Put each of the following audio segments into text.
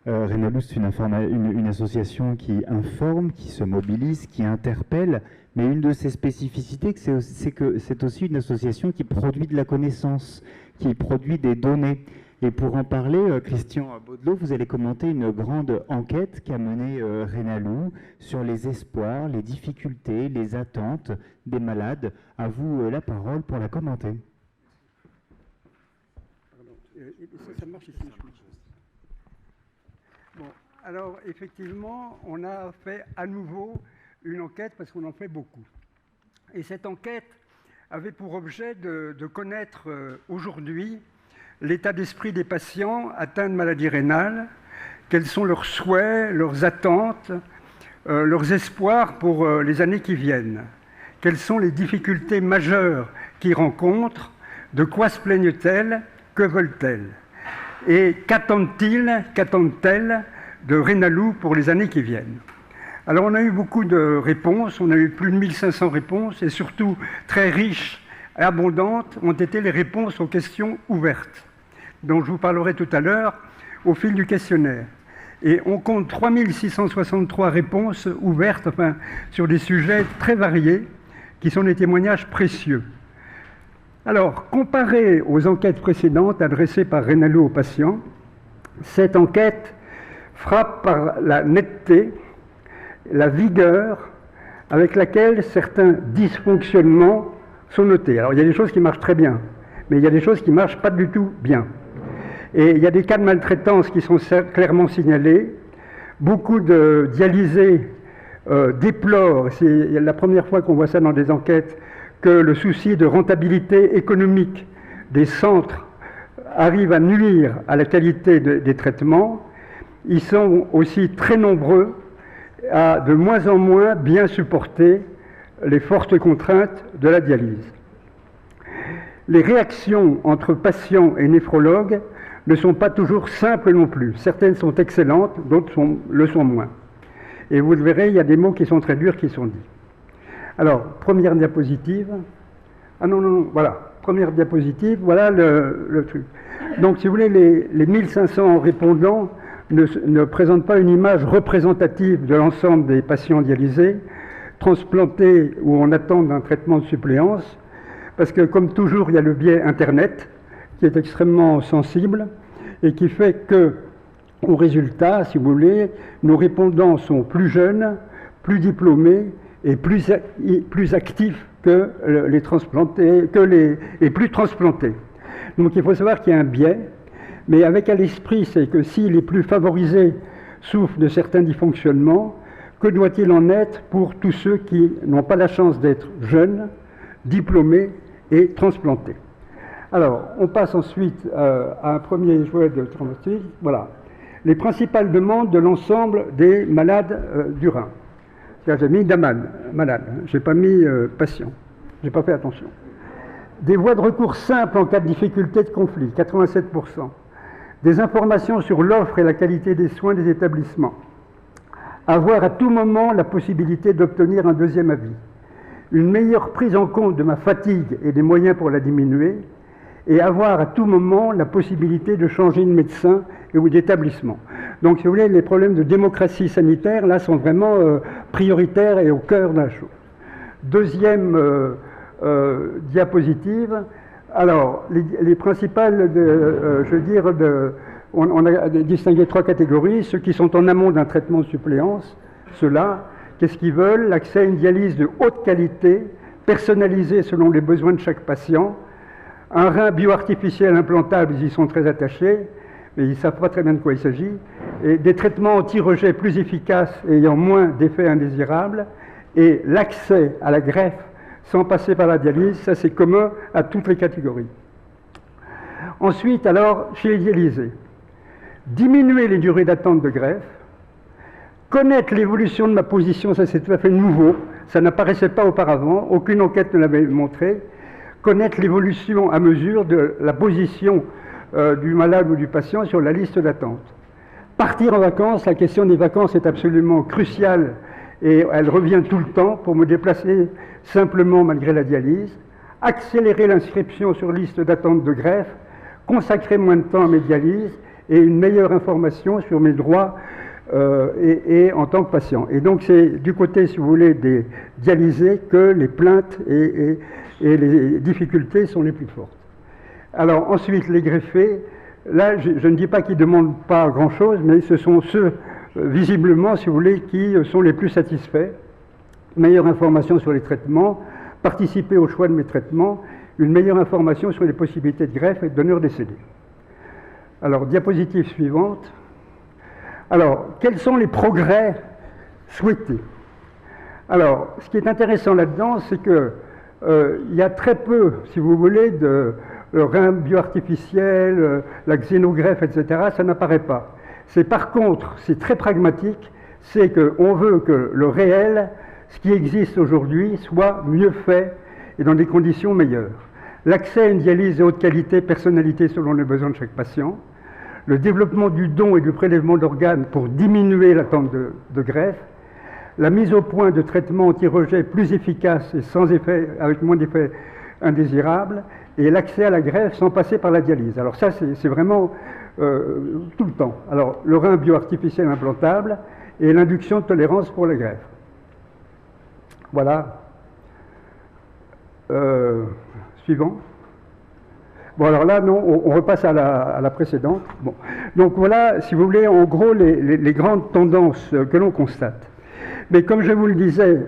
Renalus, c'est une association qui informe, qui se mobilise, qui interpelle, mais une de ses spécificités, c'est que c'est aussi une association qui produit de la connaissance, qui produit des données. Et pour en parler, Christian Baudelot, vous allez commenter une grande enquête qu'a menée Renalou sur les espoirs, les difficultés, les attentes des malades. À vous la parole pour la commenter. Ça marche ici. Bon, alors effectivement, on a fait à nouveau une enquête parce qu'on en fait beaucoup. Et cette enquête avait pour objet de connaître aujourd'hui l'état d'esprit des patients atteints de maladies rénales, quels sont leurs souhaits, leurs attentes, leurs espoirs pour les années qui viennent, quelles sont les difficultés majeures qu'ils rencontrent, de quoi se plaignent-elles, que veulent-elles, et qu'attendent-elles de Renalou pour les années qui viennent. Alors on a eu beaucoup de réponses, on a eu plus de 1500 réponses, et surtout très riches et abondantes ont été les réponses aux questions ouvertes, dont je vous parlerai tout à l'heure au fil du questionnaire. Et on compte 3663 réponses ouvertes, enfin, sur des sujets très variés, qui sont des témoignages précieux. Alors, comparé aux enquêtes précédentes adressées par Renalou aux patients, cette enquête frappe par la netteté, la vigueur avec laquelle certains dysfonctionnements sont notés. Alors, il y a des choses qui marchent très bien, mais il y a des choses qui ne marchent pas du tout bien. Et il y a des cas de maltraitance qui sont clairement signalés. Beaucoup de dialysés déplorent, c'est la première fois qu'on voit ça dans des enquêtes, que le souci de rentabilité économique des centres arrive à nuire à la qualité des traitements. Ils sont aussi très nombreux à de moins en moins bien supporter les fortes contraintes de la dialyse. Les réactions entre patients et néphrologues ne sont pas toujours simples non plus. Certaines sont excellentes, d'autres le sont moins. Et vous le verrez, il y a des mots qui sont très durs qui sont dits. Alors, première diapositive. Ah non, voilà. Première diapositive, voilà le truc. Donc, si vous voulez, les 1500 répondants ne présentent pas une image représentative de l'ensemble des patients dialysés, transplantés ou en attente d'un traitement de suppléance, parce que, comme toujours, il y a le biais Internet, qui est extrêmement sensible et qui fait que, au résultat, si vous voulez, nos répondants sont plus jeunes, plus diplômés et plus actifs que les transplantés, et plus transplantés. Donc il faut savoir qu'il y a un biais, mais avec à l'esprit, c'est que si les plus favorisés souffrent de certains dysfonctionnements, que doit-il en être pour tous ceux qui n'ont pas la chance d'être jeunes, diplômés et transplantés? Alors, on passe ensuite à un premier jouet de traumatisme. Voilà. Les principales demandes de l'ensemble des malades du rein. J'ai mis malade, je n'ai pas mis patient. Je n'ai pas fait attention. Des voies de recours simples en cas de difficulté de conflit, 87%. Des informations sur l'offre et la qualité des soins des établissements. Avoir à tout moment la possibilité d'obtenir un deuxième avis. Une meilleure prise en compte de ma fatigue et des moyens pour la diminuer. Et avoir à tout moment la possibilité de changer de médecin ou d'établissement. Donc, si vous voulez, les problèmes de démocratie sanitaire, là, sont vraiment prioritaires et au cœur de la chose. Deuxième diapositive. Alors, les principales, on a distingué trois catégories. Ceux qui sont en amont d'un traitement de suppléance, ceux-là, qu'est-ce qu'ils veulent? L'accès à une dialyse de haute qualité, personnalisée selon les besoins de chaque patient. Un rein bioartificiel implantable, ils y sont très attachés, mais ils ne savent pas très bien de quoi il s'agit. Et des traitements anti-rejet plus efficaces et ayant moins d'effets indésirables. Et l'accès à la greffe sans passer par la dialyse, ça c'est commun à toutes les catégories. Ensuite, alors, chez les dialysés, diminuer les durées d'attente de greffe, connaître l'évolution de ma position, ça c'est tout à fait nouveau, ça n'apparaissait pas auparavant, aucune enquête ne l'avait montré. Connaître l'évolution à mesure de la position du malade ou du patient sur la liste d'attente. Partir en vacances, la question des vacances est absolument cruciale et elle revient tout le temps pour me déplacer simplement malgré la dialyse. Accélérer l'inscription sur liste d'attente de greffe, consacrer moins de temps à mes dialyses et une meilleure information sur mes droits et en tant que patient. Et donc c'est du côté, si vous voulez, des dialysés que les plaintes et les difficultés sont les plus fortes. Alors ensuite, les greffés, là je ne dis pas qu'ils ne demandent pas grand-chose, mais ce sont ceux, visiblement, si vous voulez, qui sont les plus satisfaits. Meilleure information sur les traitements, participer au choix de mes traitements, une meilleure information sur les possibilités de greffe et de donneurs décédés. Alors, diapositive suivante. Alors, quels sont les progrès souhaités? Alors, ce qui est intéressant là-dedans, c'est que il y a très peu, si vous voulez, de rein bioartificiel, la xénogreffe, etc., ça n'apparaît pas. C'est par contre, c'est très pragmatique, c'est qu'on veut que le réel, ce qui existe aujourd'hui, soit mieux fait et dans des conditions meilleures. L'accès à une dialyse de haute qualité, personnalité selon les besoins de chaque patient, le développement du don et du prélèvement d'organes pour diminuer l'attente de greffe, la mise au point de traitements anti-rejet plus efficaces et sans effet, avec moins d'effets indésirables, et l'accès à la greffe sans passer par la dialyse. Alors ça, c'est vraiment tout le temps. Alors, le rein bioartificiel implantable et l'induction de tolérance pour la greffe. Voilà. Suivant. Bon, alors là, non, on repasse à la précédente. Bon. Donc voilà, si vous voulez, en gros, les grandes tendances que l'on constate. Mais comme je vous le disais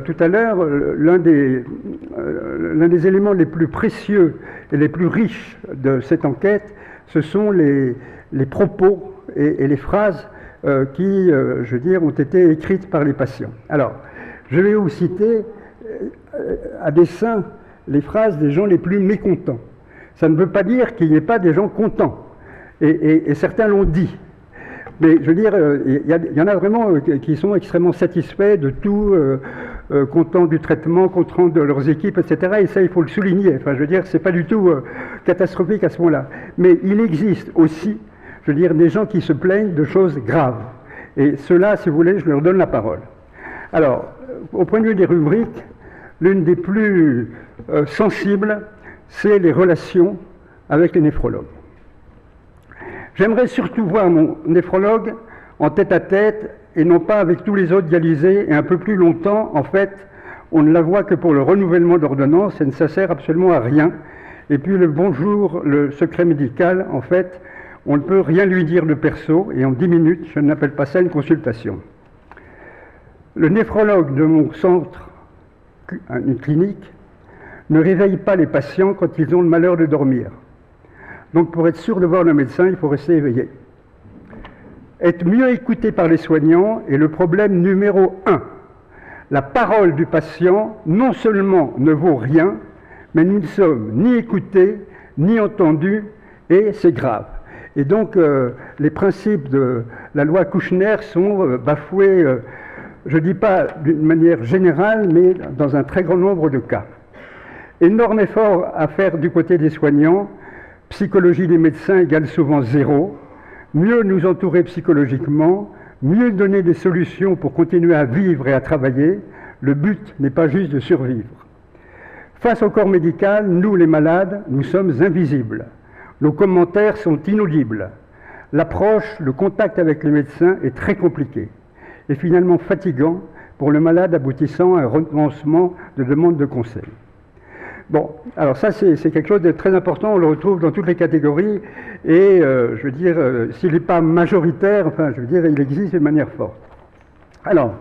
tout à l'heure, l'un des éléments les plus précieux et les plus riches de cette enquête, ce sont les propos et les phrases qui, je veux dire, ont été écrites par les patients. Alors, je vais vous citer à dessein les phrases des gens les plus mécontents. Ça ne veut pas dire qu'il n'y ait pas des gens contents, et certains l'ont dit. Mais je veux dire, il y en a vraiment qui sont extrêmement satisfaits de tout, contents du traitement, contents de leurs équipes, etc. Et ça, il faut le souligner. Enfin, je veux dire, c'est pas du tout catastrophique à ce moment-là. Mais il existe aussi, je veux dire, des gens qui se plaignent de choses graves. Et ceux-là, si vous voulez, je leur donne la parole. Alors, au point de vue des rubriques, l'une des plus sensibles, c'est les relations avec les néphrologues. J'aimerais surtout voir mon néphrologue en tête-à-tête et non pas avec tous les autres dialysés et un peu plus longtemps. En fait, on ne la voit que pour le renouvellement d'ordonnance et ça ne sert absolument à rien. Et puis le bonjour, le secret médical, en fait, on ne peut rien lui dire de perso et en 10 minutes, je n'appelle pas ça une consultation. Le néphrologue de mon centre, une clinique, ne réveille pas les patients quand ils ont le malheur de dormir. Donc pour être sûr de voir le médecin, il faut rester éveillé. Être mieux écouté par les soignants est le problème numéro 1. La parole du patient non seulement ne vaut rien, mais nous ne sommes ni écoutés, ni entendus, et c'est grave. Et donc les principes de la loi Kouchner sont bafoués, je ne dis pas d'une manière générale, mais dans un très grand nombre de cas. Énorme effort à faire du côté des soignants. Psychologie des médecins égale souvent 0. Mieux nous entourer psychologiquement, mieux donner des solutions pour continuer à vivre et à travailler. Le but n'est pas juste de survivre. Face au corps médical, nous les malades, nous sommes invisibles. Nos commentaires sont inaudibles. L'approche, le contact avec les médecins est très compliqué et finalement fatigant pour le malade, aboutissant à un renoncement de demande de conseil. Bon, alors ça c'est quelque chose de très important, on le retrouve dans toutes les catégories et je veux dire, s'il n'est pas majoritaire, enfin je veux dire, il existe de manière forte. Alors,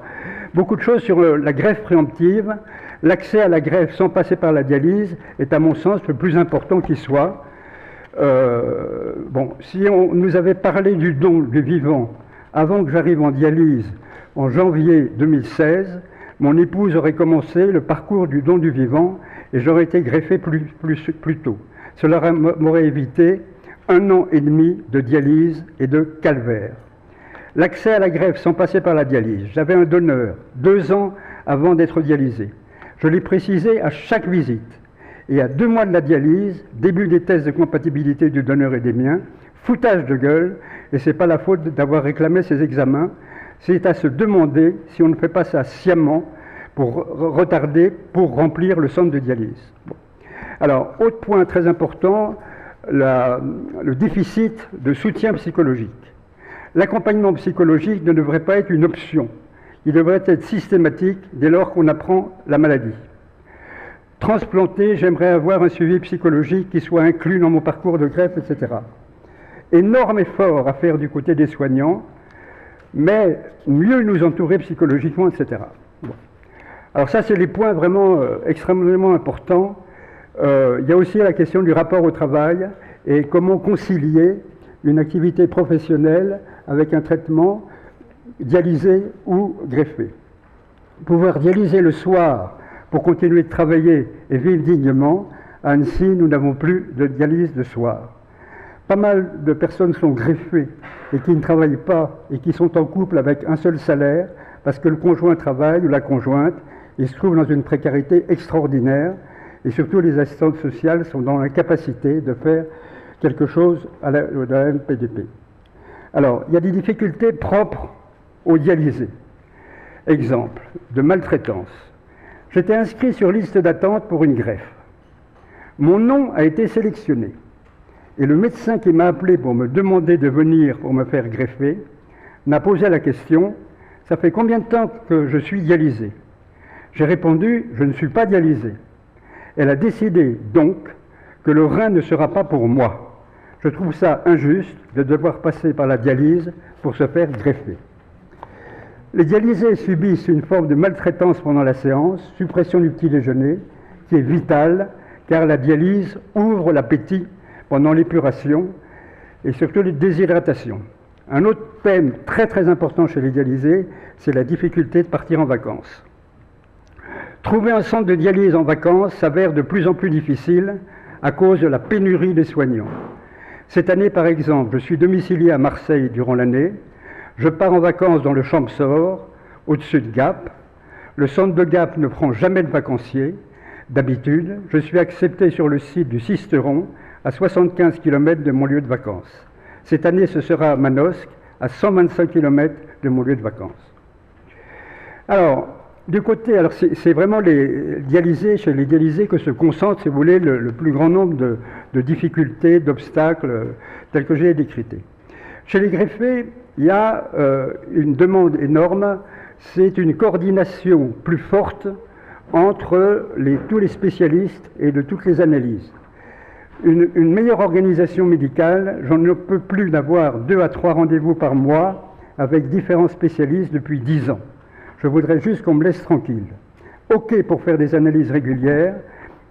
beaucoup de choses sur la greffe préemptive. L'accès à la greffe sans passer par la dialyse est à mon sens le plus important qui soit. Bon, si on nous avait parlé du don du vivant avant que j'arrive en dialyse en janvier 2016, mon épouse aurait commencé le parcours du don du vivant et j'aurais été greffé plus tôt. Cela m'aurait évité 1 an et demi de dialyse et de calvaire. L'accès à la greffe sans passer par la dialyse. J'avais un donneur 2 ans avant d'être dialysé. Je l'ai précisé à chaque visite. Et à 2 mois de la dialyse, début des tests de compatibilité du donneur et des miens, foutage de gueule, et ce n'est pas la faute d'avoir réclamé ces examens, c'est à se demander si on ne fait pas ça sciemment pour retarder, pour remplir le centre de dialyse. Bon. Alors, autre point très important, le déficit de soutien psychologique. L'accompagnement psychologique ne devrait pas être une option. Il devrait être systématique dès lors qu'on apprend la maladie. Transplanté, j'aimerais avoir un suivi psychologique qui soit inclus dans mon parcours de greffe, etc. Énorme effort à faire du côté des soignants, mais mieux nous entourer psychologiquement, etc. Bon. Alors ça, c'est les points vraiment extrêmement importants. Il y a aussi la question du rapport au travail et comment concilier une activité professionnelle avec un traitement dialysé ou greffé. Pouvoir dialyser le soir pour continuer de travailler et vivre dignement, à Annecy, nous n'avons plus de dialyse de soir. Pas mal de personnes sont greffées et qui ne travaillent pas et qui sont en couple avec un seul salaire parce que le conjoint travaille ou la conjointe et se trouve dans une précarité extraordinaire et surtout les assistantes sociales sont dans l'incapacité de faire quelque chose à la MPDP. Alors, il y a des difficultés propres aux dialysés. Exemple de maltraitance. J'étais inscrit sur liste d'attente pour une greffe. Mon nom a été sélectionné. Et le médecin qui m'a appelé pour me demander de venir pour me faire greffer m'a posé la question « Ça fait combien de temps que je suis dialysé ?» J'ai répondu « Je ne suis pas dialysé ». Elle a décidé donc que le rein ne sera pas pour moi. Je trouve ça injuste de devoir passer par la dialyse pour se faire greffer. Les dialysés subissent une forme de maltraitance pendant la séance, suppression du petit déjeuner, qui est vitale, car la dialyse ouvre l'appétit pendant l'épuration et surtout les déshydratations. Un autre thème très très important chez les dialysés, c'est la difficulté de partir en vacances. Trouver un centre de dialyse en vacances s'avère de plus en plus difficile à cause de la pénurie des soignants. Cette année, par exemple, je suis domicilié à Marseille durant l'année. Je pars en vacances dans le Champsaur, au-dessus de Gap. Le centre de Gap ne prend jamais de vacanciers. D'habitude, je suis accepté sur le site du Sisteron, à 75 km de mon lieu de vacances. Cette année, ce sera à Manosque, à 125 km de mon lieu de vacances. Alors, du côté, alors c'est vraiment les dialysés, chez les dialysés que se concentre, si vous voulez, le plus grand nombre de difficultés, d'obstacles, tels que j'ai décrités. Chez les greffés, il y a une demande énorme, c'est une coordination plus forte entre tous les spécialistes et de toutes les analyses. Une meilleure organisation médicale, j'en ne peux plus d'avoir 2 à 3 rendez-vous par mois avec différents spécialistes depuis 10 ans. Je voudrais juste qu'on me laisse tranquille. OK pour faire des analyses régulières,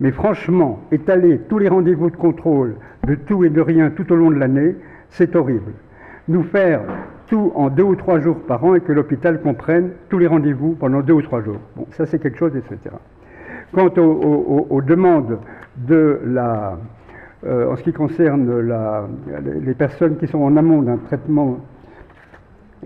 mais franchement, étaler tous les rendez-vous de contrôle de tout et de rien tout au long de l'année, c'est horrible. Nous faire tout en 2 ou 3 jours par an et que l'hôpital comprenne tous les rendez-vous pendant 2 ou 3 jours. Bon, ça c'est quelque chose, etc. Quant aux demandes de la... en ce qui concerne les personnes qui sont en amont d'un traitement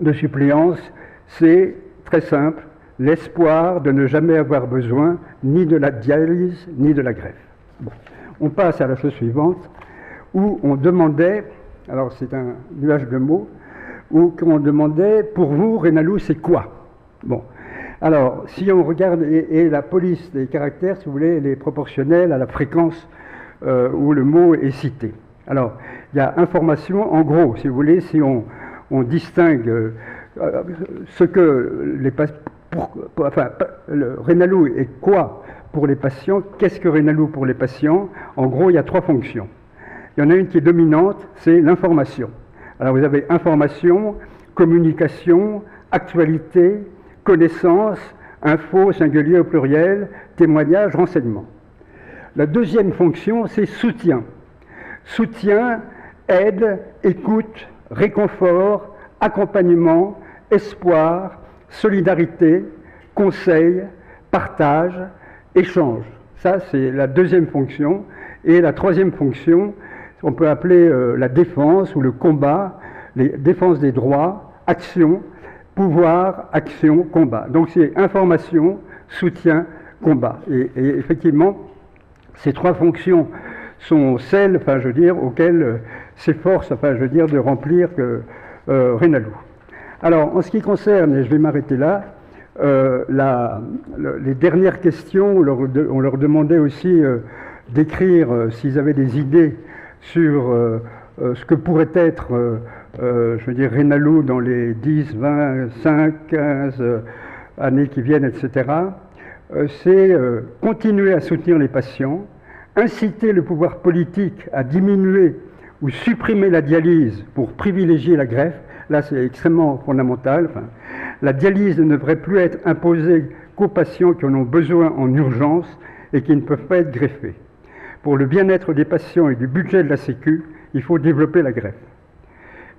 de suppléance, c'est très simple, l'espoir de ne jamais avoir besoin ni de la dialyse ni de la greffe. Bon. On passe à la chose suivante, où on demandait, alors c'est un nuage de mots, où on demandait, pour vous, Rénalou, c'est quoi? Bon. Alors, si on regarde, et la police des caractères, si vous voulez, elle est proportionnelle à la fréquence où le mot est cité. Alors, il y a information, en gros, si vous voulez, si on distingue ce que les patients, enfin, le Rénalou est quoi pour les patients, qu'est-ce que Rénalou pour les patients? En gros, il y a 3 fonctions. Il y en a une qui est dominante, c'est l'information. Alors, vous avez information, communication, actualité, connaissance, info, singulier au pluriel, témoignage, renseignement. La deuxième fonction, c'est soutien. Soutien, aide, écoute, réconfort, accompagnement, espoir, solidarité, conseil, partage, échange. Ça, c'est la deuxième fonction. Et la troisième fonction, on peut appeler la défense ou le combat, les défenses des droits, action, pouvoir, action, combat. Donc c'est information, soutien, combat. Et effectivement, ces 3 fonctions sont celles, enfin je veux dire, auxquelles s'efforce, enfin je veux dire, de remplir Rénalou. Alors, en ce qui concerne, et je vais m'arrêter là, les dernières questions, on leur demandait aussi d'écrire s'ils avaient des idées sur ce que pourrait être, je veux dire, Renalou dans les 10, 20, 5, 15 années qui viennent, etc., c'est continuer à soutenir les patients, inciter le pouvoir politique à diminuer ou supprimer la dialyse pour privilégier la greffe. Là, c'est extrêmement fondamental. Enfin, la dialyse ne devrait plus être imposée qu'aux patients qui en ont besoin en urgence et qui ne peuvent pas être greffés. Pour le bien-être des patients et du budget de la Sécu, il faut développer la greffe.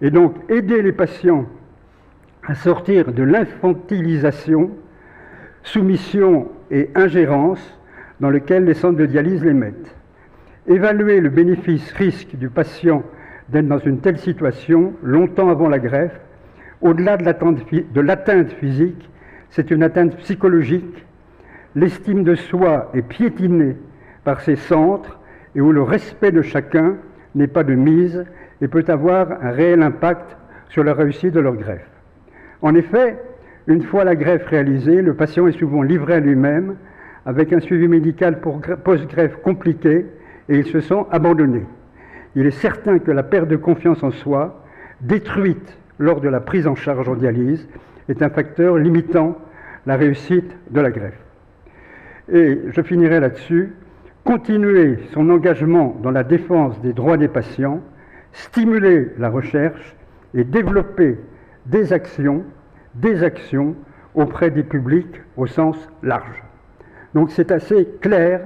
Et donc, aider les patients à sortir de l'infantilisation, soumission et ingérence dans lequel les centres de dialyse les mettent. Évaluer le bénéfice-risque du patient d'être dans une telle situation longtemps avant la greffe, au-delà de l'atteinte physique, c'est une atteinte psychologique. L'estime de soi est piétinée par ces centres et où le respect de chacun n'est pas de mise et peut avoir un réel impact sur la réussite de leur greffe. En effet, une fois la greffe réalisée, le patient est souvent livré à lui-même avec un suivi médical post-greffe compliqué et il se sent abandonné. Il est certain que la perte de confiance en soi, détruite lors de la prise en charge en dialyse, est un facteur limitant la réussite de la greffe. Et je finirai là-dessus. Continuer son engagement dans la défense des droits des patients, stimuler la recherche et développer des actions auprès des publics au sens large. Donc c'est assez clair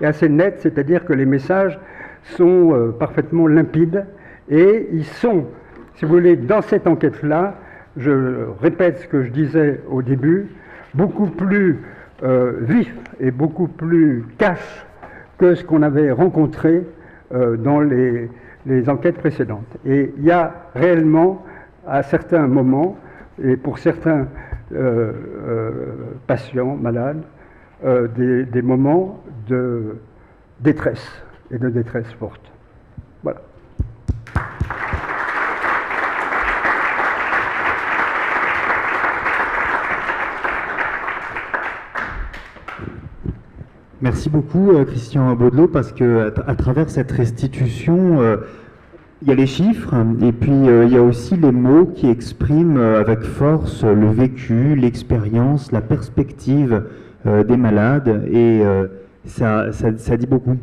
et assez net, c'est-à-dire que les messages sont parfaitement limpides et ils sont, si vous voulez, dans cette enquête-là, je répète ce que je disais au début, beaucoup plus vifs et beaucoup plus cash que ce qu'on avait rencontré dans les enquêtes précédentes. Et il y a réellement, à certains moments, et pour certains patients malades, des moments de détresse, et de détresse forte. Voilà. Merci beaucoup, Christian Baudelot, parce que à travers cette restitution, il y a les chiffres, et puis il y a aussi les mots qui expriment avec force le vécu, l'expérience, la perspective des malades, et ça dit beaucoup.